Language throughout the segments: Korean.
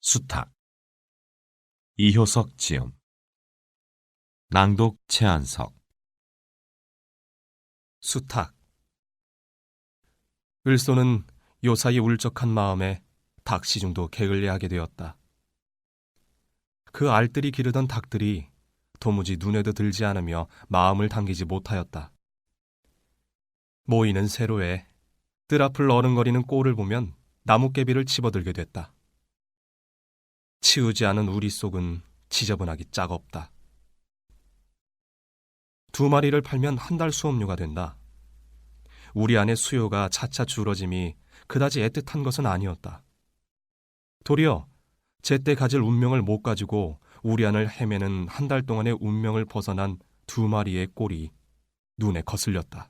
수탉. 이효석 지음. 낭독 최한석. 수탉. 을소는 요사이 울적한 마음에 닭시중도 게을리하게 되었다. 그 알뜰히 기르던 닭들이 도무지 눈에도 들지 않으며 마음을 당기지 못하였다. 모이는 세로에 뜰 앞을 어른거리는 꼴을 보면 나뭇개비를 집어들게 됐다. 치우지 않은 우리 속은 지저분하기 짝없다. 2마리를 팔면 한 달 수업료가 된다. 우리 안의 수요가 차차 줄어짐이 그다지 애틋한 것은 아니었다. 도리어 제때 가질 운명을 못 가지고 우리 안을 헤매는 한 달 동안의 운명을 벗어난 2마리의 꼴이 눈에 거슬렸다.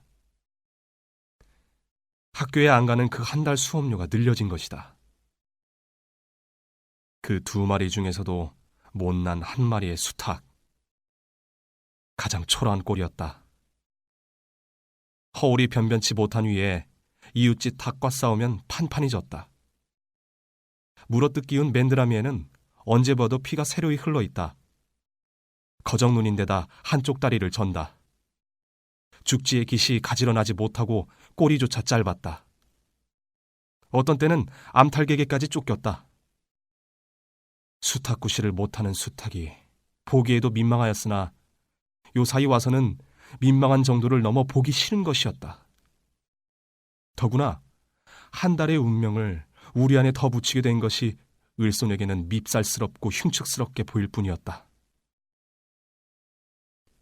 학교에 안 가는 그 한 달 수업료가 늘려진 것이다. 그 2마리 중에서도 못난 한 마리의 수탉. 가장 초라한 꼴이었다. 허울이 변변치 못한 위에 이웃집 닭과 싸우면 판판이 졌다. 물어뜯 기운 맨드라미에는 언제 봐도 피가 새로이 흘러있다. 거정눈인데다 한쪽 다리를 전다. 죽지의 깃이 가지런하지 못하고 꼬리조차 짧았다. 어떤 때는 암탈개개까지 쫓겼다. 수탉구실을 못하는 수탉이 보기에도 민망하였으나 요사이 와서는 민망한 정도를 넘어 보기 싫은 것이었다. 더구나 한 달의 운명을 우리 안에 더 붙이게 된 것이 을손에게는 밉살스럽고 흉측스럽게 보일 뿐이었다.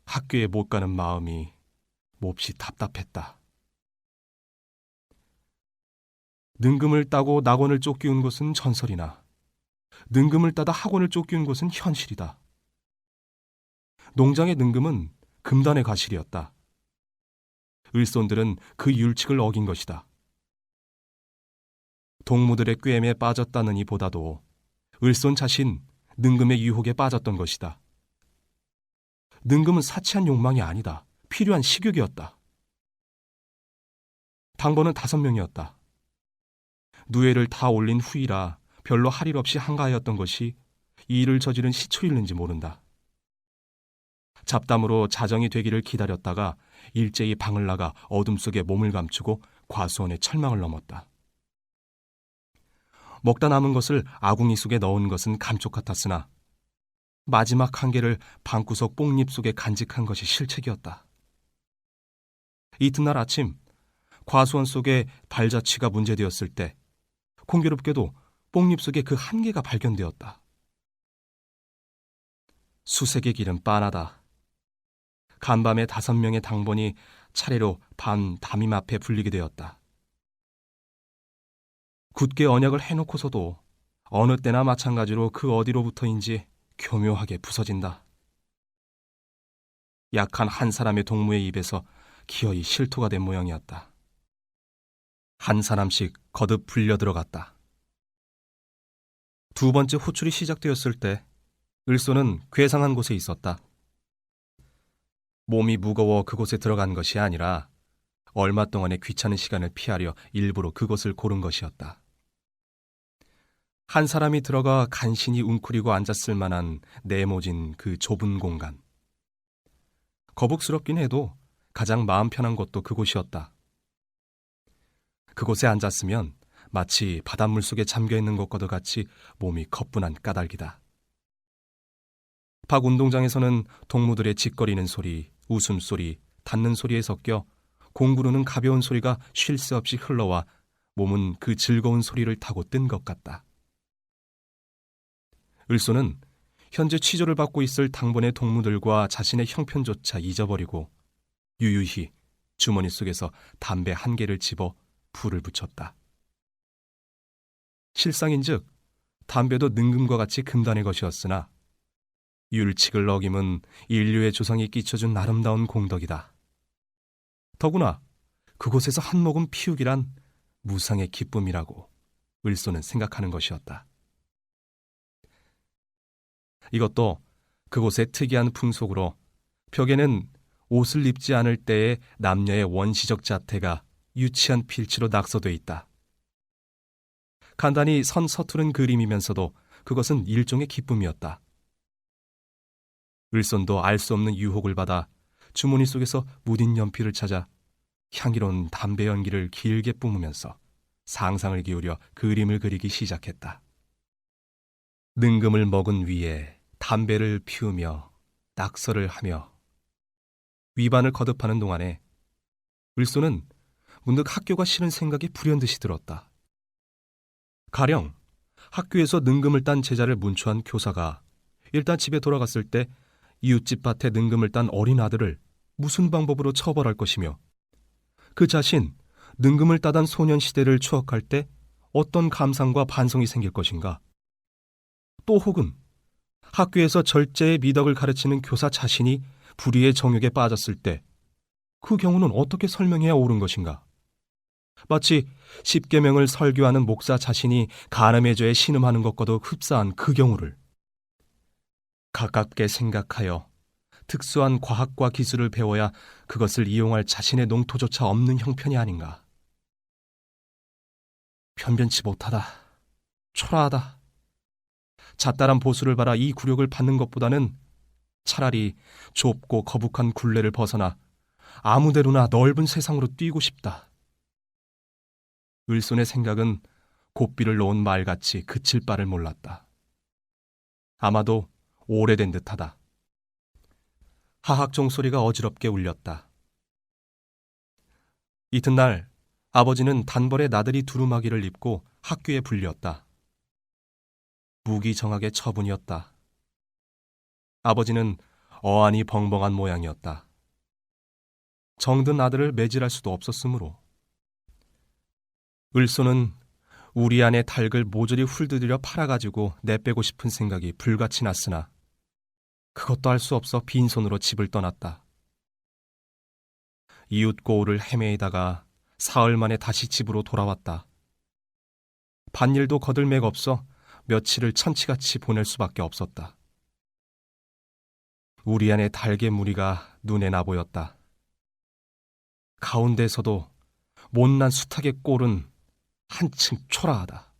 학교에 못 가는 마음이 몹시 답답했다. 능금을 따고 낙원을 쫓기운 것은 전설이나 능금을 따다 학원을 쫓기운 것은 현실이다. 농장의 능금은 금단의 과실이었다. 을손들은 그 율칙을 어긴 것이다. 동무들의 꾀임에 빠졌다느니 보다도 을손 자신 능금의 유혹에 빠졌던 것이다. 능금은 사치한 욕망이 아니다. 필요한 식욕이었다. 당번은 5명이었다. 누에를 다 올린 후이라 별로 할 일 없이 한가하였던 것이 이 일을 저지른 시초일는지 모른다. 잡담으로 자정이 되기를 기다렸다가 일제히 방을 나가 어둠 속에 몸을 감추고 과수원의 철망을 넘었다. 먹다 남은 것을 아궁이 속에 넣은 것은 감쪽 같았으나 마지막 한 개를 방구석 뽕잎 속에 간직한 것이 실책이었다. 이튿날 아침 과수원 속에 발자취가 문제되었을 때 공교롭게도 뽕잎 속에 그 한 개가 발견되었다. 수색의 길은 빤하다. 간밤에 5명의 당번이 차례로 밤 담임 앞에 불리게 되었다. 굳게 언약을 해놓고서도 어느 때나 마찬가지로 그 어디로부터인지 교묘하게 부서진다. 약한 한 사람의 동무의 입에서 기어이 실토가 된 모양이었다. 한 사람씩 거듭 불려 들어갔다. 2번째 호출이 시작되었을 때 을소는 괴상한 곳에 있었다. 몸이 무거워 그곳에 들어간 것이 아니라 얼마 동안의 귀찮은 시간을 피하려 일부러 그곳을 고른 것이었다. 한 사람이 들어가 간신히 웅크리고 앉았을 만한 네모진 그 좁은 공간. 거북스럽긴 해도 가장 마음 편한 곳도 그곳이었다. 그곳에 앉았으면 마치 바닷물 속에 잠겨있는 것과도 같이 몸이 거뿐한 까닭이다. 박 운동장에서는 동무들의 짓거리는 소리, 웃음소리, 닿는 소리에 섞여 공구르는 가벼운 소리가 쉴 새 없이 흘러와 몸은 그 즐거운 소리를 타고 뜬 것 같다. 을소는 현재 취조를 받고 있을 당번의 동무들과 자신의 형편조차 잊어버리고 유유히 주머니 속에서 담배 1개를 집어 불을 붙였다. 실상인즉 담배도 능금과 같이 금단의 것이었으나 율칙을 어김은 인류의 조상이 끼쳐준 아름다운 공덕이다. 더구나 그곳에서 한 모금 피우기란 무상의 기쁨이라고 을소는 생각하는 것이었다. 이것도 그곳의 특이한 풍속으로 벽에는 옷을 입지 않을 때의 남녀의 원시적 자태가 유치한 필치로 낙서돼 있다. 간단히 선 서투른 그림이면서도 그것은 일종의 기쁨이었다. 을손도 알 수 없는 유혹을 받아 주머니 속에서 무딘 연필을 찾아 향기로운 담배 연기를 길게 뿜으면서 상상을 기울여 그림을 그리기 시작했다. 능금을 먹은 위에 담배를 피우며 낙서를 하며 위반을 거듭하는 동안에 을소는 문득 학교가 싫은 생각이 불현듯이 들었다. 가령 학교에서 능금을 딴 제자를 문초한 교사가 일단 집에 돌아갔을 때 이웃집 밭에 능금을 딴 어린 아들을 무슨 방법으로 처벌할 것이며 그 자신 능금을 따던 소년 시대를 추억할 때 어떤 감상과 반성이 생길 것인가? 또 혹은 학교에서 절제의 미덕을 가르치는 교사 자신이 불의의 정욕에 빠졌을 때 그 경우는 어떻게 설명해야 옳은 것인가? 마치 십계명을 설교하는 목사 자신이 간음의 죄에 신음하는 것과도 흡사한 그 경우를 가깝게 생각하여 특수한 과학과 기술을 배워야 그것을 이용할 자신의 농토조차 없는 형편이 아닌가. 변변치 못하다. 초라하다. 잣다란 보수를 바라 이 굴욕을 받는 것보다는 차라리 좁고 거북한 굴레를 벗어나 아무데로나 넓은 세상으로 뛰고 싶다. 을손의 생각은 고삐를 놓은 말같이 그칠 바를 몰랐다. 아마도 오래된 듯하다. 하학종 소리가 어지럽게 울렸다. 이튿날 아버지는 단벌에 나들이 두루마기를 입고 학교에 불렸다. 무기정학의 처분이었다. 아버지는 어안이 벙벙한 모양이었다. 정든 아들을 매질할 수도 없었으므로. 을소는 우리 안의 닭을 모조리 훌두드려 팔아가지고 내빼고 싶은 생각이 불같이 났으나 그것도 할 수 없어 빈손으로 집을 떠났다. 이웃 고을을 헤매이다가 사흘 만에 다시 집으로 돌아왔다. 밭일도 거들맥 없어 며칠을 천치같이 보낼 수밖에 없었다. 우리 안의 닭의 무리가 눈에 나 보였다. 가운데서도 못난 수탉의 꼴은 한층 초라하다.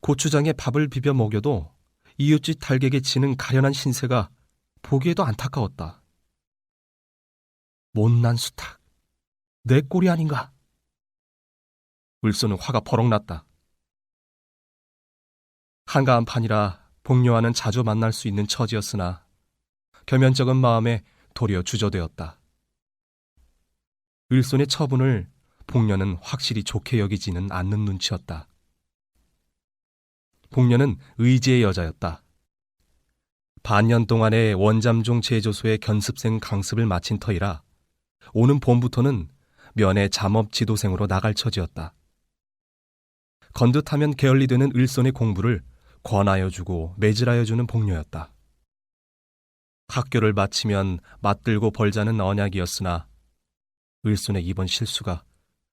고추장에 밥을 비벼 먹여도 이웃집 닭에게 지는 가련한 신세가 보기에도 안타까웠다. 못난 수탉, 내 꼴이 아닌가? 을소는 화가 버럭 났다. 한가한 판이라 복녀와는 자주 만날 수 있는 처지였으나 겸연쩍은 마음에 도리어 주저되었다. 을손의 처분을 복녀는 확실히 좋게 여기지는 않는 눈치였다. 복녀는 의지의 여자였다. 반년 동안의 원잠종 제조소의 견습생 강습을 마친 터이라 오는 봄부터는 면회 잠업 지도생으로 나갈 처지였다. 건듯하면 게을리되는 을손의 공부를 권하여주고 매질하여주는 복녀였다. 학교를 마치면 맞들고 벌자는 언약이었으나 을손의 이번 실수가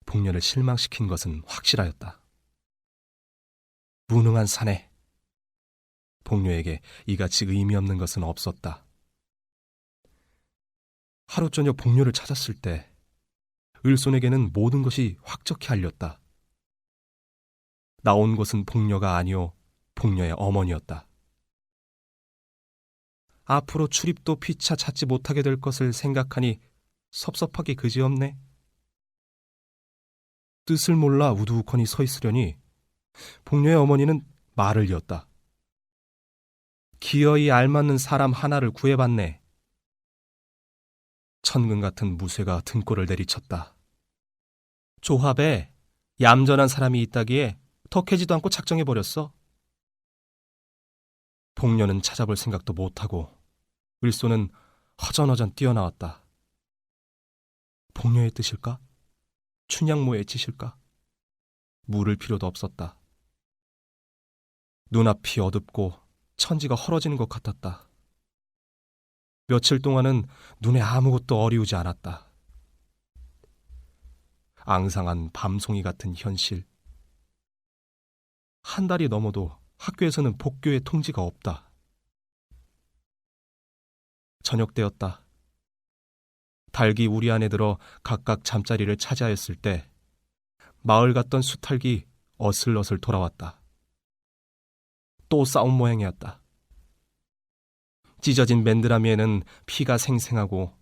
복녀를 실망시킨 것은 확실하였다. 무능한 사내. 복녀에게 이같이 의미 없는 것은 없었다. 하루 저녁 복녀를 찾았을 때 을손에게는 모든 것이 확적히 알렸다. 나온 것은 복녀가 아니오 복녀의 어머니였다. 앞으로 출입도 피차 찾지 못하게 될 것을 생각하니 섭섭하기 그지없네. 뜻을 몰라 우두커니 서 있으려니 복녀의 어머니는 말을 이었다. 기어이 알맞는 사람 하나를 구해봤네. 천근 같은 무쇠가 등골을 내리쳤다. 조합에 얌전한 사람이 있다기에 덕해지도 않고 작정해버렸어. 복녀는 찾아볼 생각도 못하고 을소는 허전허전 뛰어나왔다. 복녀의 뜻일까? 춘향모의 짓일까? 물을 필요도 없었다. 눈앞이 어둡고 천지가 헐어지는 것 같았다. 며칠 동안은 눈에 아무것도 어리우지 않았다. 앙상한 밤송이 같은 현실. 한 달이 넘어도 학교에서는 복교의 통지가 없다. 저녁 때였다. 닭이 우리 안에 들어 각각 잠자리를 차지하였을 때 마을 갔던 수탉이 어슬어슬 돌아왔다. 또 싸운 모양이었다. 찢어진 맨드라미에는 피가 생생하고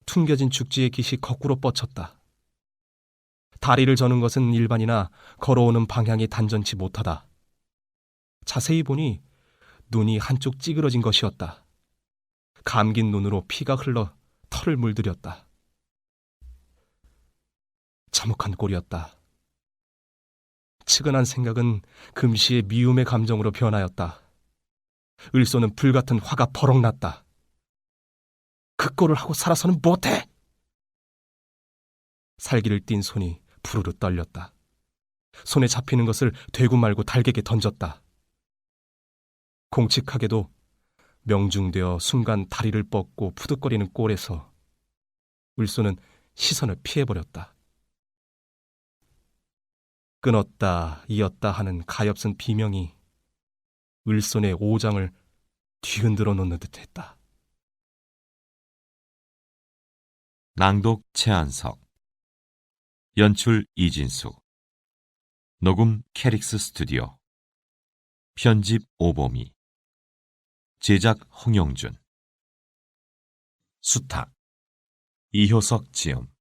퉁겨진 죽지의 깃이 거꾸로 뻗쳤다. 다리를 저는 것은 일반이나 걸어오는 방향이 단전치 못하다. 자세히 보니 눈이 한쪽 찌그러진 것이었다. 감긴 눈으로 피가 흘러 털을 물들였다. 참혹한 꼴이었다. 측은한 생각은 금시에 미움의 감정으로 변하였다. 을소는 불같은 화가 버럭 났다. 그 꼴을 하고 살아서는 못해! 살기를 띤 손이 부르르 떨렸다. 손에 잡히는 것을 되고 말고 달개게 던졌다. 공칙하게도 명중되어 순간 다리를 뻗고 푸득거리는 꼴에서 을소는 시선을 피해버렸다. 끊었다 이었다 하는 가엾은 비명이 을손의 오장을 뒤흔들어 놓는 듯했다. 낭독 최한석, 연출 이진수, 녹음 캐릭스 스튜디오, 편집 오보미, 제작 홍영준, 수탁 이효석 지음.